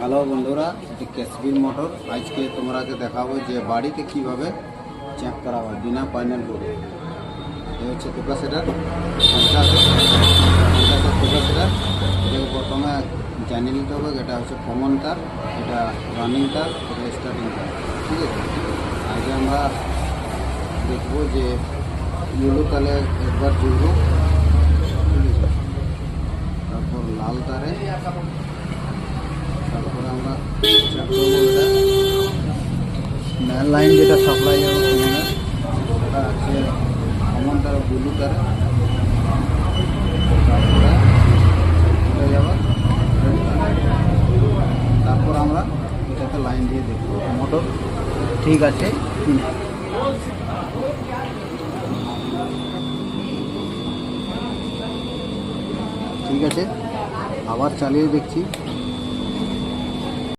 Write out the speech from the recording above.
Hello বন্ধুরা, এটি কেসবিল motor. আজকে তোমাকে দেখাবো যে বাড়িতে কিভাবে চেক করা হয় বিনা প্যানেল বোর্ডে। এই হচ্ছে ক্যাপাসিটার 50 ক্যাপাসিটার। এটাকে প্রথমে জানিয়ে নিতে হবে এটা হচ্ছে কমন তার, এটা রানিং তার, এটা স্টার্টিং তার। ঠিক আছে, আগে আমরা দেখবো যে ইয়েলো তারে একবার জুড়বো, ঠিক আছে, তারপর লাল তারে, তারপরে আমরা চেক করবো এটা মেন লাইন যেটা সাপ্লাই যাবে কমনের, সেটা হচ্ছে কমন তার ব্লু তারে, তারপরে এটা যাবে রেড তারে। তারপর আমরা এটাতে লাইন দিয়ে দেখবো মোটর ঠিক আছে কি না। ঠিক আছে, আবার চালিয়ে দেখছি।